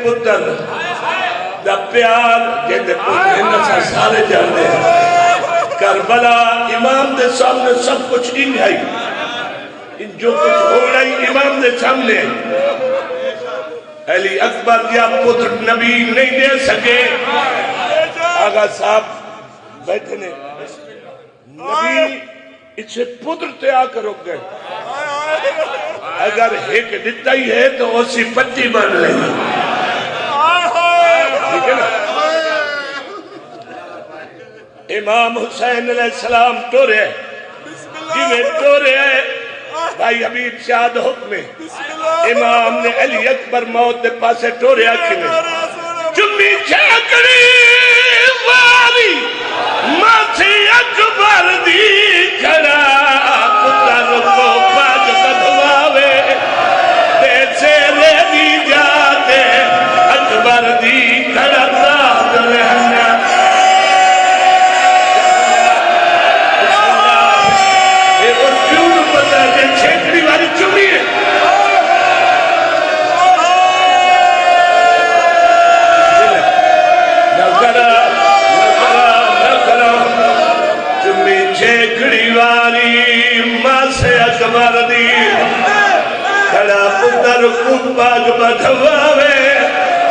پتر دا پیار جیندے پتر انسا سارے جاندے ہیں کربلا امام دے سامنے سب کچھ ان ہے جو کچھ ہو رہی امام دے سامنے علی اکبر یا پتر نبی نہیں دے سکے آغا صاحب بیٹھے نے نبی اسے پتر تے آ کر رک گئے اگر ایک دیتا ہی ہے تو اسی پتی بن لیں ٹھیک ہے نا امام حسین علیہ السلام ٹورے جی میں ٹورے ہے بھائی حبیب شاد حکم امام نے علی اکبر موت دے پاسے ٹورے آکھی میں چمی چھاکڑی واری ماسی اکبر دی کھڑا پتر کو پاک بدھواوے دے سیرے دی جاتے اکبر دی کھڑا تاد لہنا چھیکڑی والی چمی ہے چمی چھیکڑی والی ماں سے اکبر دی کھڑا پتر کو پاک بدھواوے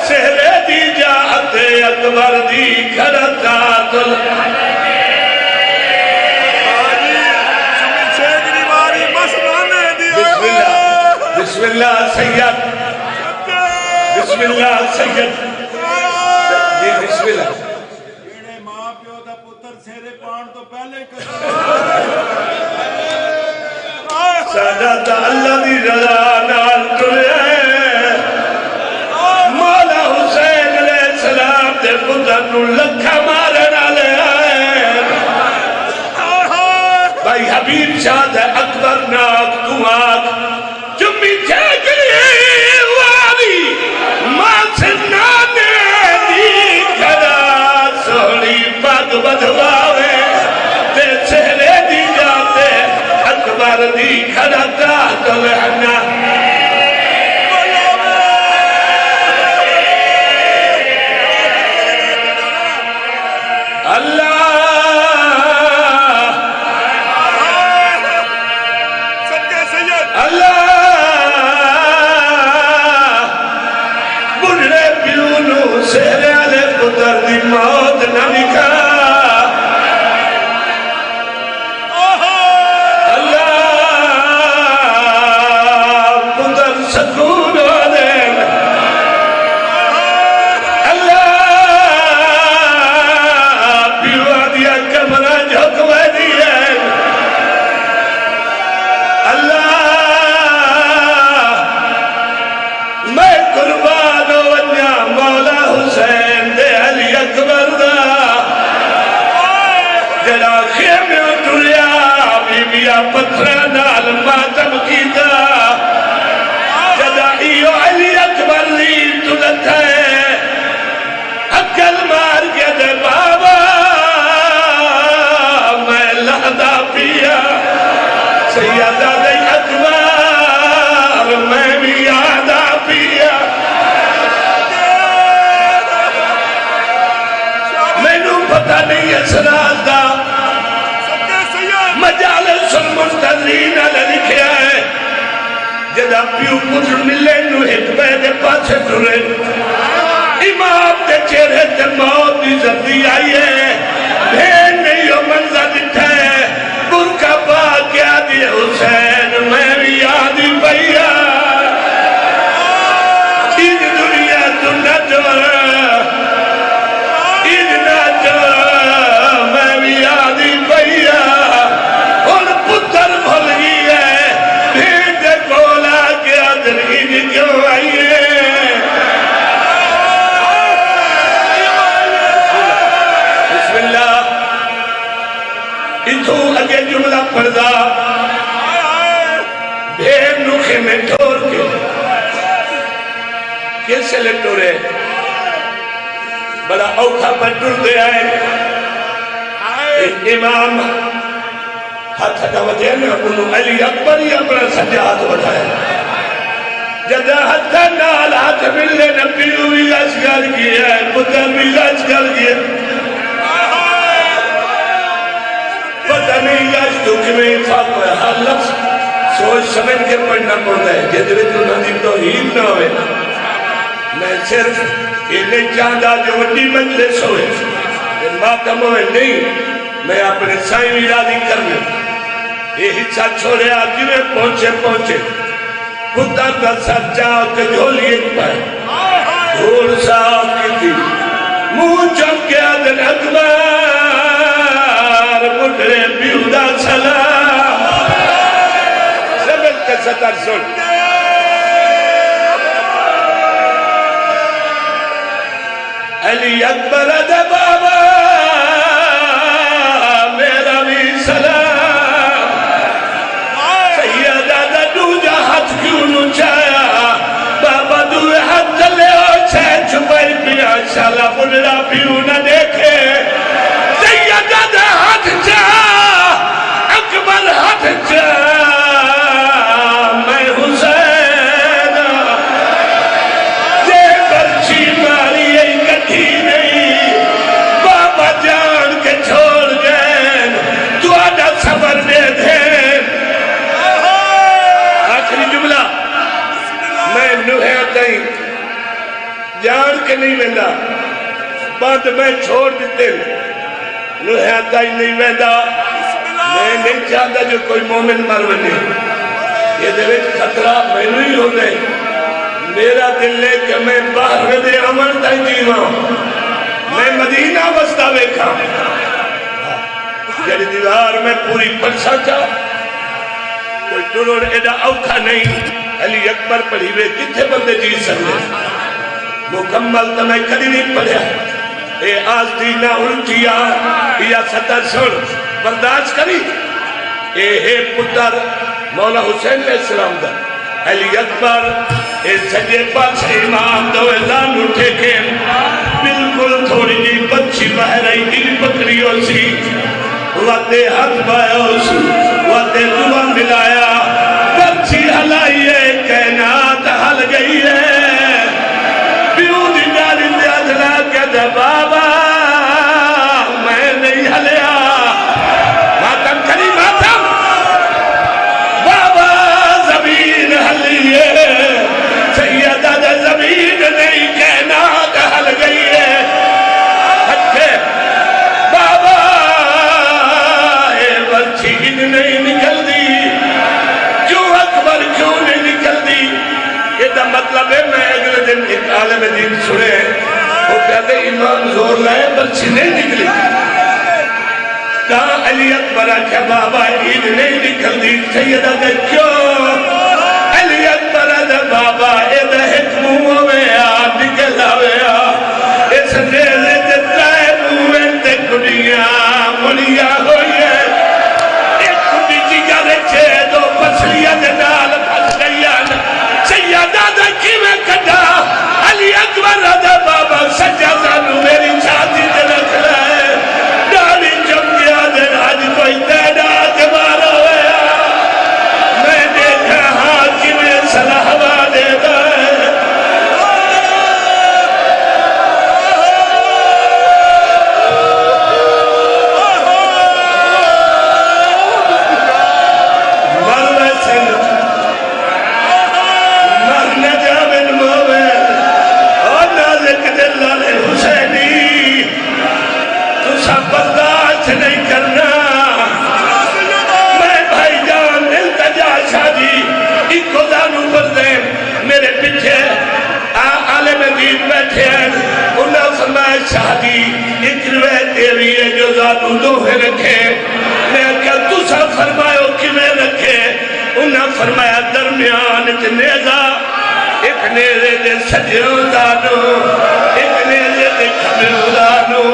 سہرے دی جاتے اکبر دی کھڑا تاتل بسم اللہ سید بسم اللہ سید جی بسم اللہ جیڑے ماں پیو دا پتر سیرے پان تو پہلے سادہ اللہ دی رضا نال ٹرے مولا حسین علیہ السلام دے پتر نو لکھا مارن آلے آئے بھائی حبیب شاد ہے اکبر ناک تو آگ چمی چھاکڑی واری ماں سے نانے دی کھڑا سوڑی پاک بدھواوے تے سہرے دی جاتے اکبر دی کھڑا تاہت لہنا اللہ سہرے آلے پتر دی موت نہ لکھا اللہ پتر سکون آلے اللہ پیوا دیا کمرہ جھکوے دیئے اللہ میں قربان ونیا مولا حسین دے علی اکبر دا جڑا خیمے ٹریا بی بیا پتھرہ نال ماتم کیتا جڑا ایو علی اکبر لی تلت ہے حقل مار کے دے بابا میں لہدہ پیا سیدہ دے اکبر میں بھی آدھا پیا پتہ نہیں اسرار دا مجالس المنتظرین علیہ لکھیا ہے جدا پیو پتر ملے نو حکمہ دے پاسے ٹرے امام دے چہرے تے موت دی زردی آئی ہے بھین نہیں ہو منظر دٹھا ہے برکہ پا کیا دی حسین میں بھی آدھی پہیا این دنیا تو نہ جوڑا اگے جملہ پردہ بھیر نوکھے میں ٹھور کے کیسے لے ٹورے بڑا اوکھا پر ٹر دے آئے امام ہاتھ کا وجہ میں انہوں علی اکبر ہی اپنا سجاد بٹھائے جدہ ہاتھ نال ہاتھ ملے نبی ہوئی ہے پتہ نہیں آج تو کمیں فاق ہے ہر لفظ سوچ سمجھ کے پڑھنا پڑتا ہے جدوے تو نہ توحید نہ ہوئے میں صرف یہ نہیں چاہتا جو وڈی مجلس ہوئے ماتم ہوئے نہیں میں اپنے سائیں بھی راضی کرنے یہ حصہ چھوڑے آج میں پہنچے خدا کا سر جاؤ کہ جھولی ایک پائے دھول صاحب کی تھی منہ چمکے آدن اکبر مٹرے بیودہ سلام سبت کا ستر سن علی اکبر دا بابا میرا بھی سلام سیدہ دا دوجہ ہاتھ کیوں نو چایا بابا دوے ہاتھ چلے ہو چھے چھپائی پیا شالا بلڑا پیوں نہ دیکھے سیدہ دا ہاتھ چایا اکبر ہاتھ چایا میں حسین جے برچی ماری نہیں بابا جان کے چھوڑ گئے تو آدھا صبر دے دے آخری جملہ میں نوہے آتائی جان کے نہیں ویندہ بعد میں چھوڑ دیتے نوہے آتائی نہیں ویندہ میں نہیں چاہتا جو کوئی مومن مر بنے یہ دے خطرہ میں نہیں ہو گئے میرا دل لے کہ میں باہر دے عمل تائی جیواں میں مدینہ بستا بیکھا جڑی دیوار میں پوری پرسا چا کوئی ٹروڑ ایڈا اوکھا نہیں علی اکبر پڑھی وے کتھے بندے جی سکتے مکمل تو میں کدی نہیں پڑھیا اے آج دینا الٹیا یا ستر سن برداشت کری اے پتر مولا حسین علیہ السلام دا علی اکبر اے سجے پاس امام دو اعلان اٹھے کے بالکل تھوڑی جی بچی بہرائی دل پکڑیوں سی وقتے ہاتھ پایا اس وقتے دعا ملایا بچی ہلائی ہے کائنات ہل گئی ہے پیوں دی جاری دیادلا کہتا بابا میں نہیں ہلیا ماتم کری ماتم بابا زمین ہلی ہے سیدہ دا زمین نہیں کائنات ہل گئی ہے ہتھے بابا اے برچی گن نہیں نکل دی کیوں اکبر کیوں نہیں نکل دی یہ دا مطلب ہے میں اگلے دن ایک عالم دین سنے وہ کہتے امام زور لائے برچی نہیں نکلی کہاں علی اکبر آکھا بابا عید نہیں نکل دی سیدہ دا کیوں علی اکبر دا بابا اید حکموں میں آب نکل آویا اس نیلے تے ترائے مومن تے کڑیاں مڑیاں ہوئی ہے ایک کڑی جگہ رچے دو پسلیاں دے نال پھس گئیاں سیدہ دا کی میں کٹا علی اکبر دا بابا سجا زانو میری چھاتی تے رکھ لائے ڈالی چمکیا دے آج کوئی تیڑا کے مارا ہویا میں دیکھا ہاں کی میں صلاح دے دائے مرنے سن مرنے جامن مومن اور نازک دل لالے حسینی تو سب برداشت نہیں کرنا میں بھائی جان التجا شادی ایک کو دانو پر دیں میرے پیچھے عالم دین بیٹھے ہیں انہاں فرمایا شادی ایک روایت تیری ہے جو دانو دوہے رکھے میں کہا تو سب فرمایو کہ میں رکھے انہاں فرمایا درمیان ایک نیزہ ایک نیزے دے سجیوں دانو ایک نیزے دے کھبروں دانو